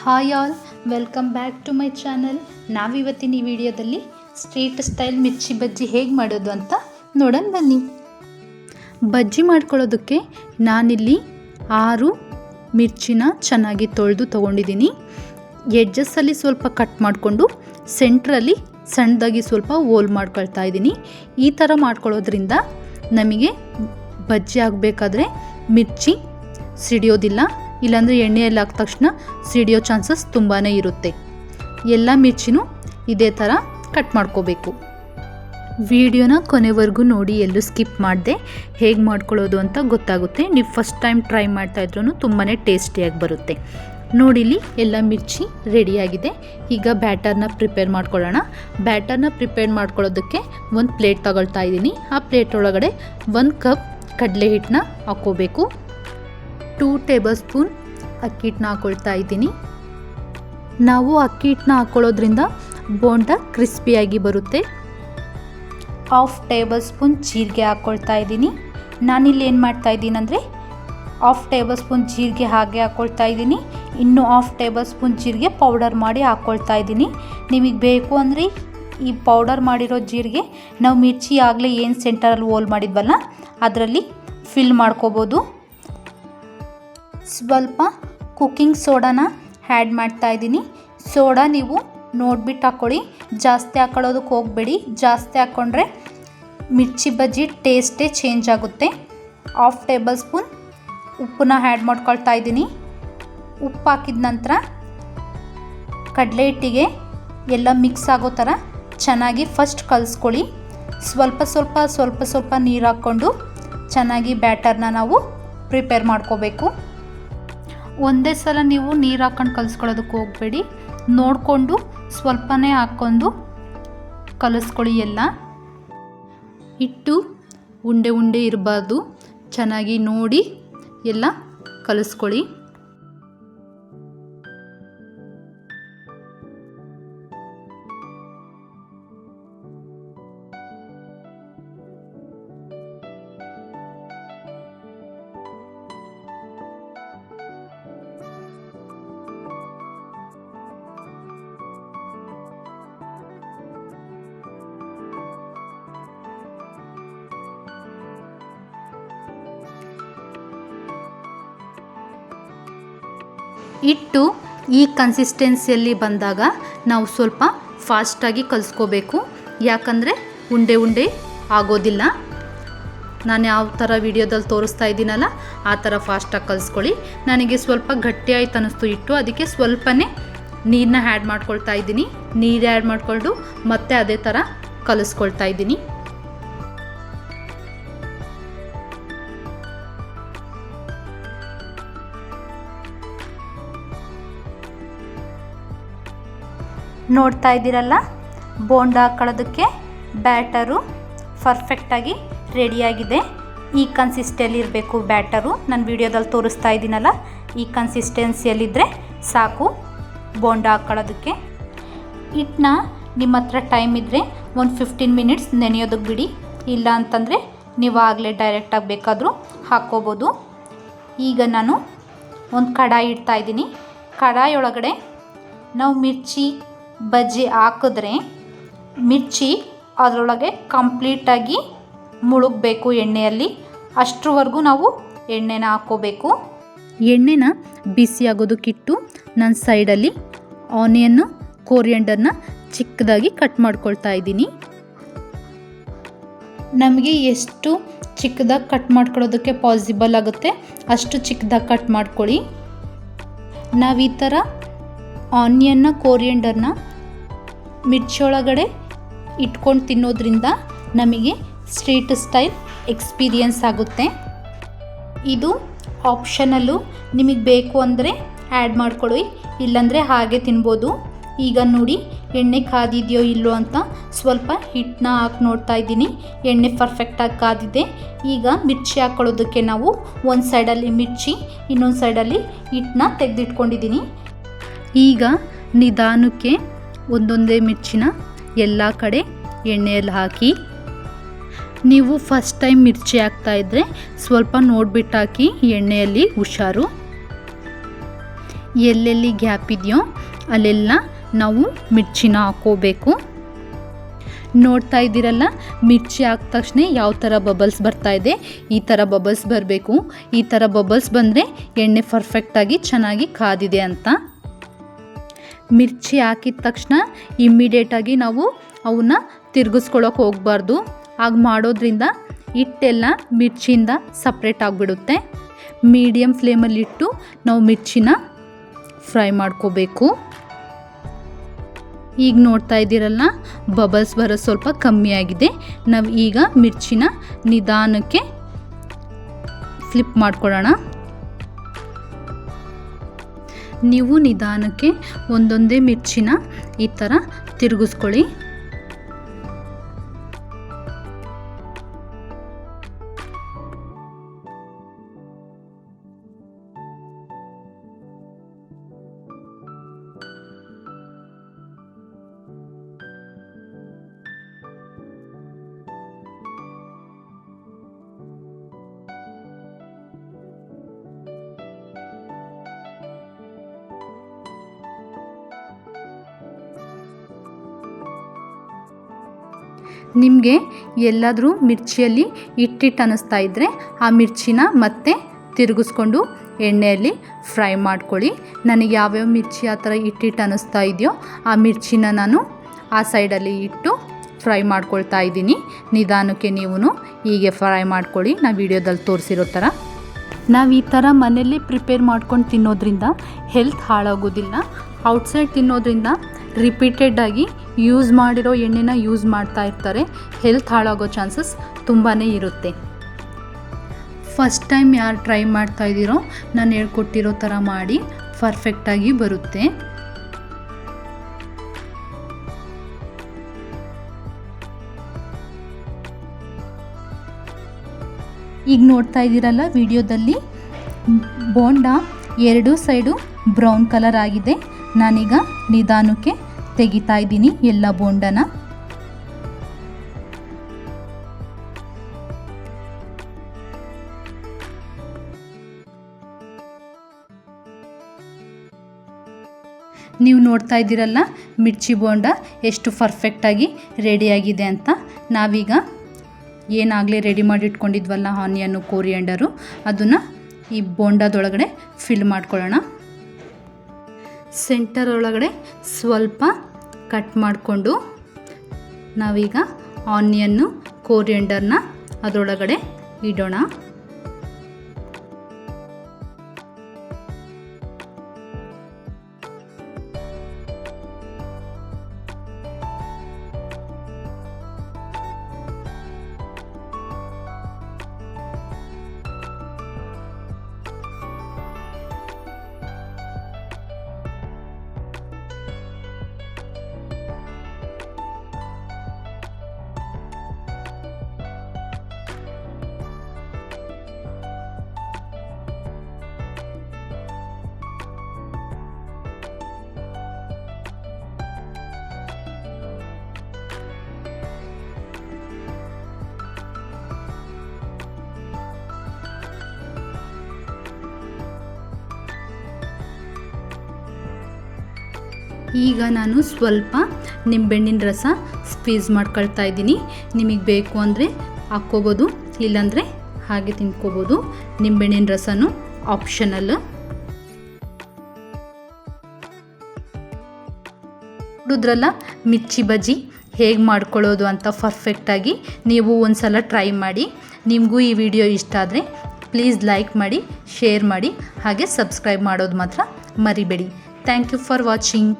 Hi all, welcome back to my channel. ನಾವಿವತ್ತಿನ ಈ ವಿಡಿಯೋದಲ್ಲಿ ಸ್ಟ್ರೀಟ್ ಸ್ಟೈಲ್ ಮಿರ್ಚಿ ಬಜ್ಜಿ ಹೇಗೆ ಮಾಡೋದು ಅಂತ ನೋಡೋಣ ಬನ್ನಿ. ಬಜ್ಜಿ ಮಾಡ್ಕೊಳ್ಳೋದಕ್ಕೆ ನಾನಿಲ್ಲಿ 6 ಮಿರ್ಚಿನ ಚೆನ್ನಾಗಿ ತೊಳೆದು ತೊಗೊಂಡಿದ್ದೀನಿ. ಎಡ್ಜಸ್ಸಲ್ಲಿ ಸ್ವಲ್ಪ ಕಟ್ ಮಾಡಿಕೊಂಡು ಸೆಂಟ್ರಲ್ಲಿ ಸಣ್ಣದಾಗಿ ಸ್ವಲ್ಪ ಹೋಲ್ ಮಾಡ್ಕೊಳ್ತಾ ಇದ್ದೀನಿ. ಈ ಥರ ಮಾಡ್ಕೊಳ್ಳೋದ್ರಿಂದ ನಮಗೆ ಬಜ್ಜಿ ಆಗಬೇಕಾದ್ರೆ ಮಿರ್ಚಿ ಸಿಡಿಯೋದಿಲ್ಲ, ಇಲ್ಲಾಂದರೆ ಎಣ್ಣೆಯಲ್ಲಿ ಹಾಕಿದ ತಕ್ಷಣ ಸಿಡಿಯೋ ಚಾನ್ಸಸ್ ತುಂಬಾ ಇರುತ್ತೆ. ಎಲ್ಲ ಮಿರ್ಚಿನೂ ಇದೇ ಥರ ಕಟ್ ಮಾಡ್ಕೋಬೇಕು. ವಿಡಿಯೋನ ಕೊನೆವರೆಗೂ ನೋಡಿ, ಎಲ್ಲೂ ಸ್ಕಿಪ್ ಮಾಡದೆ ಹೇಗೆ ಮಾಡ್ಕೊಳ್ಳೋದು ಅಂತ ಗೊತ್ತಾಗುತ್ತೆ. ನೀವು ಫಸ್ಟ್ ಟೈಮ್ ಟ್ರೈ ಮಾಡ್ತಾಯಿದ್ರೂ ತುಂಬಾ ಟೇಸ್ಟಿಯಾಗಿ ಬರುತ್ತೆ. ನೋಡಿಲಿ ಎಲ್ಲ ಮಿರ್ಚಿ ರೆಡಿಯಾಗಿದೆ. ಈಗ ಬ್ಯಾಟರ್ನ ಪ್ರಿಪೇರ್ ಮಾಡ್ಕೊಳ್ಳೋಣ. ಬ್ಯಾಟರ್ನ ಪ್ರಿಪೇರ್ ಮಾಡ್ಕೊಳ್ಳೋದಕ್ಕೆ ಒಂದು ಪ್ಲೇಟ್ ತಗೊಳ್ತಾ ಇದ್ದೀನಿ. ಆ ಪ್ಲೇಟ್ ಒಳಗಡೆ 1 ಕಪ್ ಕಡಲೆ ಹಿಟ್ಟನ್ನ ಹಾಕ್ಕೋಬೇಕು. 2 ಟೇಬಲ್ ಸ್ಪೂನ್ ಅಕ್ಕಿ ಹಿಟ್ಟನ್ನ ಹಾಕ್ಕೊಳ್ತಾ ಇದ್ದೀನಿ. ನಾವು ಅಕ್ಕಿ ಹಿಟ್ಟನ್ನ ಹಾಕ್ಕೊಳ್ಳೋದ್ರಿಂದ ಬೋಂಡ ಕ್ರಿಸ್ಪಿಯಾಗಿ ಬರುತ್ತೆ. 1/2 ಟೇಬಲ್ ಸ್ಪೂನ್ ಜೀರಿಗೆ ಹಾಕ್ಕೊಳ್ತಾ ಇದ್ದೀನಿ. ನಾನಿಲ್ಲಿ ಏನು ಮಾಡ್ತಾ ಇದ್ದೀನಿ ಅಂದರೆ 1/2 ಟೇಬಲ್ ಸ್ಪೂನ್ ಜೀರಿಗೆ ಹಾಗೆ ಹಾಕ್ಕೊಳ್ತಾ ಇದ್ದೀನಿ. ಇನ್ನು 1/2 ಟೇಬಲ್ ಸ್ಪೂನ್ ಜೀರಿಗೆ ಪೌಡರ್ ಮಾಡಿ ಹಾಕ್ಕೊಳ್ತಾ ಇದ್ದೀನಿ. ನಿಮಗೆ ಬೇಕು ಅಂದರೆ ಈ ಪೌಡರ್ ಮಾಡಿರೋ ಜೀರಿಗೆ ನಾವು ಮಿರ್ಚಿ ಆಗಲೇ ಏನು ಸೆಂಟರಲ್ಲಿ ಹೋಲ್ ಮಾಡಿದ್ವಲ್ಲ ಅದರಲ್ಲಿ ಫಿಲ್ ಮಾಡ್ಕೋಬೋದು. ಸ್ವಲ್ಪ ಕುಕ್ಕಿಂಗ್ ಸೋಡಾನ ಆ್ಯಡ್ ಮಾಡ್ತಾ ಇದ್ದೀನಿ. ಸೋಡಾ ನೀವು ನೋಡಿಬಿಟ್ಟು ಹಾಕ್ಕೊಳ್ಳಿ, ಜಾಸ್ತಿ ಹಾಕ್ಕೊಳ್ಳೋದಕ್ಕೆ ಹೋಗಬೇಡಿ. ಜಾಸ್ತಿ ಹಾಕ್ಕೊಂಡ್ರೆ ಮಿರ್ಚಿ ಬಜ್ಜಿ ಟೇಸ್ಟೇ ಚೇಂಜ್ ಆಗುತ್ತೆ. 1/2 ಟೇಬಲ್ ಸ್ಪೂನ್ ಉಪ್ಪನ್ನ ಆ್ಯಡ್ ಮಾಡ್ಕೊಳ್ತಾ ಇದ್ದೀನಿ. ಉಪ್ಪು ಹಾಕಿದ ನಂತರ ಕಡಲೆ ಹಿಟ್ಟಿಗೆ ಎಲ್ಲ ಮಿಕ್ಸ್ ಆಗೋ ಥರ ಚೆನ್ನಾಗಿ ಫಸ್ಟ್ ಕಲಿಸ್ಕೊಳ್ಳಿ. ಸ್ವಲ್ಪ ನೀರು ಹಾಕ್ಕೊಂಡು ಚೆನ್ನಾಗಿ ಬ್ಯಾಟರ್ನ ನಾವು ಪ್ರಿಪೇರ್ ಮಾಡ್ಕೋಬೇಕು. ಒಂದೇ ಸಲ ನೀವು ನೀರು ಹಾಕ್ಕೊಂಡು ಕಲಿಸ್ಕೊಳ್ಳೋದಕ್ಕೆ ಹೋಗಬೇಡಿ. ನೋಡಿಕೊಂಡು ಸ್ವಲ್ಪನೇ ಹಾಕ್ಕೊಂಡು ಕಲಿಸ್ಕೊಳ್ಳಿ. ಎಲ್ಲ ಹಿಟ್ಟು ಉಂಡೆ ಇರಬಾರ್ದು, ಚೆನ್ನಾಗಿ ನೋಡಿ ಎಲ್ಲ ಕಲಿಸ್ಕೊಳ್ಳಿ. ಹಿಟ್ಟು ಈ ಕನ್ಸಿಸ್ಟೆನ್ಸಿಯಲ್ಲಿ ಬಂದಾಗ ನಾವು ಸ್ವಲ್ಪ ಫಾಸ್ಟಾಗಿ ಕಲಿಸ್ಕೋಬೇಕು, ಯಾಕಂದರೆ ಉಂಡೆ ಆಗೋದಿಲ್ಲ. ನಾನು ಯಾವ ಥರ ವಿಡಿಯೋದಲ್ಲಿ ತೋರಿಸ್ತಾ ಇದ್ದೀನಲ್ಲ ಆ ಥರ ಫಾಸ್ಟಾಗಿ ಕಲಿಸ್ಕೊಳ್ಳಿ. ನನಗೆ ಸ್ವಲ್ಪ ಗಟ್ಟಿಯಾಯ್ತು ಅನ್ನಿಸ್ತು ಹಿಟ್ಟು, ಅದಕ್ಕೆ ಸ್ವಲ್ಪನೇ ನೀರನ್ನ ಆ್ಯಡ್ ಮಾಡ್ಕೊಳ್ತಾ ಇದ್ದೀನಿ. ನೀರು ಆ್ಯಡ್ ಮಾಡಿಕೊಂಡು ಮತ್ತೆ ಅದೇ ಥರ ಕಲಿಸ್ಕೊಳ್ತಾ ಇದ್ದೀನಿ. ನೋಡ್ತಾ ಇದ್ದೀರಲ್ಲ, ಬೋಂಡ ಹಾಕೊಳ್ಳೋದಕ್ಕೆ ಬ್ಯಾಟರು ಪರ್ಫೆಕ್ಟಾಗಿ ರೆಡಿಯಾಗಿದೆ. ಈ ಕನ್ಸಿಸ್ಟೆನ್ಸಿಯಲ್ಲಿ ಇರಬೇಕು ಬ್ಯಾಟರು. ನಾನು ವಿಡಿಯೋದಲ್ಲಿ ತೋರಿಸ್ತಾ ಇದ್ದೀನಲ್ಲ ಈ ಕನ್ಸಿಸ್ಟೆನ್ಸಿಯಲ್ಲಿದ್ದರೆ ಸಾಕು ಬೋಂಡ ಹಾಕ್ಕೊಳ್ಳೋದಕ್ಕೆ. ಹಿಟ್ಟನ್ನ ನಿಮ್ಮ ಹತ್ರ ಟೈಮ್ ಇದ್ದರೆ ಒಂದು 15 ಮಿನಿಟ್ಸ್ ನೆನೆಯೋದಕ್ಕೆ ಬಿಡಿ. ಇಲ್ಲ ಅಂತಂದರೆ ನೀವು ಆಗಲೇ ಡೈರೆಕ್ಟಾಗಿ ಬೇಕಾದರೂ ಹಾಕ್ಕೋಬೋದು. ಈಗ ನಾನು ಒಂದು ಕಡಾಯಿ ಇಡ್ತಾ ಇದ್ದೀನಿ. ಕಡಾಯಿ ಒಳಗಡೆ ನಾವು ಮಿರ್ಚಿ ಬಜ್ಜಿ ಹಾಕಿದ್ರೆ ಮಿರ್ಚಿ ಅದರೊಳಗೆ ಕಂಪ್ಲೀಟಾಗಿ ಮುಳುಗಬೇಕು ಎಣ್ಣೆಯಲ್ಲಿ. ಅಷ್ಟರವರೆಗೂ ನಾವು ಎಣ್ಣೆನ ಹಾಕ್ಕೋಬೇಕು. ಎಣ್ಣೆನ ಬಿಸಿ ಆಗೋದಕ್ಕಿಟ್ಟು ನಾನು ಸೈಡಲ್ಲಿ ಆನಿಯನ್ನು ಕೋರಿಯಂಡರ್ನ ಚಿಕ್ಕದಾಗಿ ಕಟ್ ಮಾಡ್ಕೊಳ್ತಾ ಇದ್ದೀನಿ. ನಮಗೆ ಎಷ್ಟು ಚಿಕ್ಕದಾಗಿ ಕಟ್ ಮಾಡ್ಕೊಳ್ಳೋದಕ್ಕೆ ಪಾಸಿಬಲ್ ಆಗುತ್ತೆ ಅಷ್ಟು ಚಿಕ್ಕದಾಗಿ ಕಟ್ ಮಾಡ್ಕೊಳ್ಳಿ. ನಾವು ಈ ಥರ ಆನಿಯನ್ನ ಕೋರಿಯಂಡರ್ನ ಮಿರ್ಚಿಯೊಳಗಡೆ ಇಟ್ಕೊಂಡು ತಿನ್ನೋದ್ರಿಂದ ನಮಗೆ ಸ್ಟ್ರೀಟ್ ಸ್ಟೈಲ್ ಎಕ್ಸ್ಪೀರಿಯನ್ಸ್ ಆಗುತ್ತೆ. ಇದು ಆಪ್ಷನಲ್ಲು, ನಿಮಗೆ ಬೇಕು ಅಂದರೆ ಆ್ಯಡ್ ಮಾಡ್ಕೊಳ್ಳಿ, ಇಲ್ಲಾಂದರೆ ಹಾಗೆ ತಿನ್ಬೋದು. ಈಗ ನೋಡಿ ಎಣ್ಣೆ ಕಾದಿದೆಯೋ ಇಲ್ಲೋ ಅಂತ ಸ್ವಲ್ಪ ಹಿಟ್ಟನ್ನ ಹಾಕಿ ನೋಡ್ತಾ ಇದ್ದೀನಿ. ಎಣ್ಣೆ ಪರ್ಫೆಕ್ಟಾಗಿ ಕಾದಿದೆ. ಈಗ ಮಿರ್ಚಿ ಹಾಕ್ಕೊಳ್ಳೋದಕ್ಕೆ ನಾವು ಒಂದು ಸೈಡಲ್ಲಿ ಮಿರ್ಚಿ, ಇನ್ನೊಂದು ಸೈಡಲ್ಲಿ ಹಿಟ್ಟನ್ನ ತೆಗೆದಿಟ್ಕೊಂಡಿದ್ದೀನಿ. ಈಗ ನಿಧಾನಕ್ಕೆ ಒಂದೊಂದೇ ಮಿರ್ಚಿನ ಎಲ್ಲ ಕಡೆ ಎಣ್ಣೆಯಲ್ಲಿ ಹಾಕಿ. ನೀವು ಫಸ್ಟ್ ಟೈಮ್ ಮಿರ್ಚಿ ಹಾಕ್ತಾಯಿದ್ರೆ ಸ್ವಲ್ಪ ನೋಡಿಬಿಟ್ಟು ಹಾಕಿ, ಎಣ್ಣೆಯಲ್ಲಿ ಹುಷಾರು. ಎಲ್ಲೆಲ್ಲಿ ಗ್ಯಾಪ್ ಇದೆಯೋ ಅಲ್ಲೆಲ್ಲ ನಾವು ಮಿರ್ಚಿನ ಹಾಕ್ಕೋಬೇಕು. ನೋಡ್ತಾ ಇದ್ದೀರಲ್ಲ, ಮಿರ್ಚಿ ಹಾಕಿದ ತಕ್ಷಣ ಯಾವ ಥರ ಬಬಲ್ಸ್ ಬರ್ತಾ ಇದೆ, ಈ ಥರ ಬಬಲ್ಸ್ ಬರಬೇಕು. ಈ ಥರ ಬಬಲ್ಸ್ ಬಂದರೆ ಎಣ್ಣೆ ಪರ್ಫೆಕ್ಟಾಗಿ ಚೆನ್ನಾಗಿ ಕಾದಿದೆ ಅಂತ. ಮಿರ್ಚಿ ಹಾಕಿದ ತಕ್ಷಣ ಇಮ್ಮಿಡಿಯೇಟಾಗಿ ನಾವು ಅವನ್ನ ತಿರುಗಿಸ್ಕೊಳ್ಳೋಕೆ ಹೋಗಬಾರ್ದು. ಹಾಗೆ ಮಾಡೋದ್ರಿಂದ ಹಿಟ್ಟೆಲ್ಲ ಮಿರ್ಚಿಯಿಂದ ಸಪ್ರೇಟ್ ಆಗಿಬಿಡುತ್ತೆ. ಮೀಡಿಯಮ್ ಫ್ಲೇಮಲ್ಲಿಟ್ಟು ನಾವು ಮಿರ್ಚಿನ ಫ್ರೈ ಮಾಡ್ಕೋಬೇಕು. ಈಗ ನೋಡ್ತಾ ಇದ್ದೀರಲ್ಲ, ಬಬಲ್ಸ್ ಬರೋದು ಸ್ವಲ್ಪ ಕಮ್ಮಿ ಆಗಿದೆ. ನಾವು ಈಗ ಮಿರ್ಚಿನ ನಿಧಾನಕ್ಕೆ ಫ್ಲಿಪ್ ಮಾಡ್ಕೊಳ್ಳೋಣ. ನೀವು ನಿಧಾನಕ್ಕೆ ಒಂದೊಂದೇ ಮಿರ್ಚಿನ ಈ ಥರ ತಿರುಗಿಸ್ಕೊಳ್ಳಿ. ನಿಮಗೆ ಎಲ್ಲಾದರೂ ಮಿರ್ಚಿಯಲ್ಲಿ ಹಿಟ್ಟಿಟ್ಟು ಅನ್ನಿಸ್ತಾ ಇದ್ದರೆ ಆ ಮಿರ್ಚಿನ ಮತ್ತೆ ತಿರುಗಿಸ್ಕೊಂಡು ಎಣ್ಣೆಯಲ್ಲಿ ಫ್ರೈ ಮಾಡ್ಕೊಳ್ಳಿ. ನನಗೆ ಯಾವ್ಯಾವ ಮಿರ್ಚಿ ಆ ಥರ ಹಿಟ್ಟಿಟ್ಟು ಅನ್ನಿಸ್ತಾ ಇದೆಯೋ ಆ ಮಿರ್ಚಿನ ನಾನು ಆ ಸೈಡಲ್ಲಿ ಇಟ್ಟು ಫ್ರೈ ಮಾಡ್ಕೊಳ್ತಾ ಇದ್ದೀನಿ. ನಿಧಾನಕ್ಕೆ ನೀವು ಹೀಗೆ ಫ್ರೈ ಮಾಡ್ಕೊಳ್ಳಿ, ನಾನು ವಿಡಿಯೋದಲ್ಲಿ ತೋರಿಸಿರೋ ಥರ. ನಾವು ಈ ಥರ ಮನೆಯಲ್ಲೇ ಪ್ರಿಪೇರ್ ಮಾಡ್ಕೊಂಡು ತಿನ್ನೋದ್ರಿಂದ ಹೆಲ್ತ್ ಹಾಳಾಗೋದಿಲ್ಲ. ಔಟ್ಸೈಡ್ ತಿನ್ನೋದ್ರಿಂದ ರಿಪೀಟೆಡಾಗಿ ಯೂಸ್ ಮಾಡಿರೋ ಎಣ್ಣೆನ ಯೂಸ್ ಮಾಡ್ತಾ ಇರ್ತಾರೆ. ಹೆಲ್ತ್ ಹಾಳಾಗೋ ಚಾನ್ಸಸ್ ತುಂಬಾ ಇರುತ್ತೆ. ಫಸ್ಟ್ ಟೈಮ್ ಯಾರು ಟ್ರೈ ಮಾಡ್ತಾ ಇದ್ದೀರೋ ನಾನು ಹೇಳ್ಕೊಟ್ಟಿರೋ ಥರ ಮಾಡಿ, ಪರ್ಫೆಕ್ಟಾಗಿ ಬರುತ್ತೆ. ಈಗ ನೋಡ್ತಾ ಇದ್ದೀರಲ್ಲ ವಿಡಿಯೋದಲ್ಲಿ, ಬೋಂಡ ಎರಡೂ ಸೈಡು ಬ್ರೌನ್ ಕಲರ್ ಆಗಿದೆ. ನಾನೀಗ ನಿಧಾನಕ್ಕೆ ತೆಗಿತಾ ಇದ್ದೀನಿ ಎಲ್ಲ ಬೋಂಡನ. ನೀವು ನೋಡ್ತಾ ಇದ್ದೀರಲ್ಲ ಮಿರ್ಚಿ ಬೋಂಡ ಎಷ್ಟು ಪರ್ಫೆಕ್ಟಾಗಿ ರೆಡಿಯಾಗಿದೆ ಅಂತ. ನಾವೀಗ ಏನಾಗಲೇ ರೆಡಿ ಮಾಡಿ ಇಟ್ಕೊಂಡಿದ್ವಲ್ಲ ಆನಿಯನ್ನು, ಕೋರಿಯಂಡರು, ಅದನ್ನು ಈ ಬೋಂಡದೊಳಗಡೆ ಫಿಲ್ ಮಾಡ್ಕೊಳ್ಳೋಣ. ಸೆಂಟರ್ ಒಳಗಡೆ ಸ್ವಲ್ಪ ಕಟ್ ಮಾಡಿಕೊಂಡು ನಾವೀಗ ಆನಿಯನ್ನು, ಕೋರಿಯಂಡರ್ನ ಅದರೊಳಗಡೆ ಇಡೋಣ. ಈಗ ನಾನು ಸ್ವಲ್ಪ ನಿಂಬೆಹಣ್ಣಿನ ರಸ ಸ್ಕ್ವೀಸ್ ಮಾಡ್ಕೊಳ್ತಾ ಇದ್ದೀನಿ. ನಿಮಗೆ ಬೇಕು ಅಂದರೆ ಹಾಕ್ಕೋಬೋದು, ಇಲ್ಲಾಂದರೆ ಹಾಗೆ ತಿನ್ಕೋಬೋದು. ನಿಂಬೆಹಣ್ಣಿನ ರಸನೂ ಆಪ್ಷನಲ್. ನೋಡಿದ್ರಲ್ಲ ಮಿರ್ಚಿ ಬಜ್ಜಿ ಹೇಗೆ ಮಾಡ್ಕೊಳ್ಳೋದು ಅಂತ ಪರ್ಫೆಕ್ಟಾಗಿ. ನೀವು ಒಂದು ಸಲ ಟ್ರೈ ಮಾಡಿ. ನಿಮಗೂ ಈ ವಿಡಿಯೋ ಇಷ್ಟ ಆದರೆ ಪ್ಲೀಸ್ ಲೈಕ್ ಮಾಡಿ, ಶೇರ್ ಮಾಡಿ, ಹಾಗೆ ಸಬ್ಸ್ಕ್ರೈಬ್ ಮಾಡೋದು ಮಾತ್ರ ಮರಿಬೇಡಿ. Thank you for watching.